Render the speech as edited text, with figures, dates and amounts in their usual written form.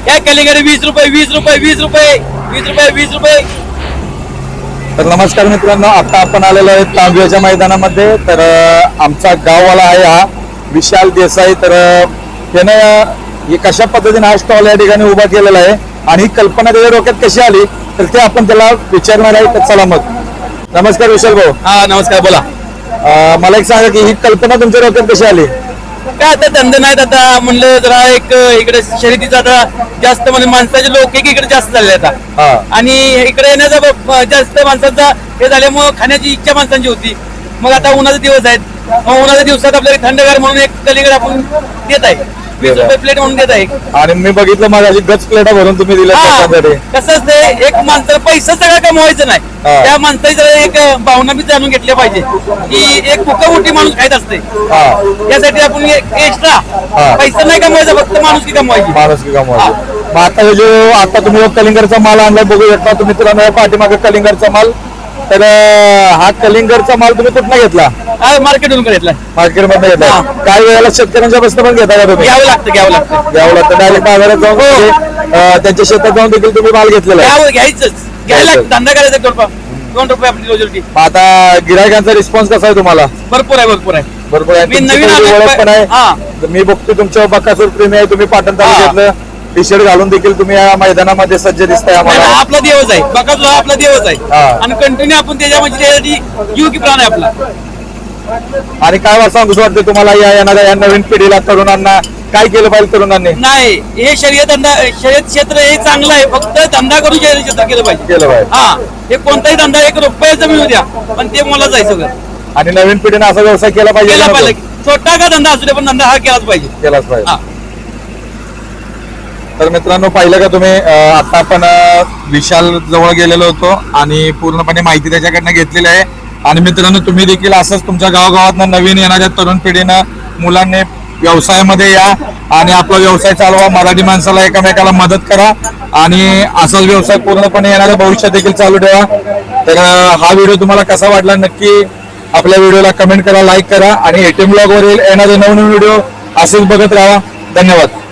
या कलिंगड 20 रुपये 20 रुपये 20 रुपये 20 रुपये 20 रुपये. तर नमस्कार मित्रांनो, आता आपण आलेलो आहे तांब्याच्या मैदानामध्ये. तर आमचा गाववाला आहे हा विशाल देसाई. तर त्यानं हे कशा पद्धतीने हा स्टॉल या ठिकाणी उभा केलेला आहे आणि ही कल्पना त्याच्या डोक्यात कशी आली तर ते आपण त्याला विचारणार आहे. तर चला मग. नमस्कार विशाल भाऊ. हा नमस्कार, बोला. मला एक सांगा की ही कल्पना तुमच्या डोक्यात कशी आली? काय आता धंदे नाहीत, आता म्हणलं जरा एक इकडे शर्यतीचा आता जास्त म्हणजे माणसाचे लोक इकडे जास्त झाले आता. आणि इकडे येण्याचा जास्त माणसांचा हे झाल्यामुळे खाण्याची इच्छा माणसांची होती. मग आता उन्हाचे दिवस आहेत, मग उन्हाच्या दिवसात आपल्याला थंडगार म्हणून एक कलिंगड आपण देत आहे 20 रुपये प्लेट म्हणून देत आहे. आणि मी बघितलं माझी गच प्लेटा भरून तुम्ही दिल्या. कसं असतं, एक माणसाला पैसा सगळं कमवायचं नाही, त्या माणसाची जरा एक भावना बी जाणून घेतल्या पाहिजे की एक भुका मोठी माणूस खायत असते. यासाठी आपण एक्स्ट्रा पैसा नाही कमवायचा, फक्त माणुसकी कमवायची. मग आता हे जो आता तुम्ही कलिंगडचा माल आणलाय बघू शकता तुम्ही. मित्रांनो पाठीमागे कलिंगडचा माल. तर हा कलिंगडचा माल तुम्ही कुठला घेतला? मार्केटवरून घेतला. मार्केटमध्ये घेतला. काही वेळेला शेतकऱ्यांच्या बसनं पण घेता का तुम्ही? घ्यावं लागतं. डायरेक्ट बाजारात जाऊन त्यांच्या शेतात जाऊन देखील तुम्ही माल घेतलेला आहे? घ्यायला लागतं, धंदा करायचा. 2 रुपये आपली रोजी. आता गिरायकांचा रिस्पॉन्स कसा आहे तुम्हाला? भरपूर आहे. बरोबर आहे. मी नवीन ओळख पण आहे. मी बघतो तुमच्या बकासूर प्रेमी आहे. तुम्ही पाटण तालुक्यातलं टी शर्ट घालून देखील तुम्ही या मैदानामध्ये सज्ज दिसताय आम्हाला. आपला देवच आहे, बकासूर आपला देवच आहे. आणि कंटिन्यू आपण त्याच्यामध्ये त्यासाठी जीव की प्राण आहे आपला. आणि काय सांगूच वाटतं तुम्हाला या येणाऱ्या या नवीन पिढीला तरुणांना काय केलं पाहिजे? तरुणांनी नाही, हे शर्यत क्षेत्र हे चांगलं आहे, फक्त धंदा करून शर्यत क्षेत्र केलं पाहिजे. हा, हे कोणताही धंदा 1 रुपया जमीन द्या पण ते मला जायचं सगळं. आणि नवीन पिढीने असा व्यवसाय केला पाहिजे. छोटा का धंदा असू दे पण धंदा हा केलाच पाहिजे. तर मित्रांनो, पाहिलं का तुम्ही, आता आपण विशाल जवळ गेलेलो होतो आणि पूर्णपणे माहिती त्याच्याकडनं घेतलेली आहे. आणि मित्रांनो, तुम्ही देखील असंच तुमच्या गावागावात नवीन येणाऱ्या तरुण पिढीनं मुलांनी व्यवसायामध्ये या आणि आपला व्यवसाय चालवा. मराठी माणसाला एकमेकाला मदत करा आणि असाच व्यवसाय पूर्णपणे येणाऱ्या भविष्यात देखील चालू ठेवा. तर हा व्हिडिओ तुम्हाला कसा वाटला नक्की आपल्या व्हिडिओला कमेंट करा, लाईक करा आणि एटीएम ब्लॉग वरील येणारे नवीन व्हिडिओ असेच बघत राहा. धन्यवाद.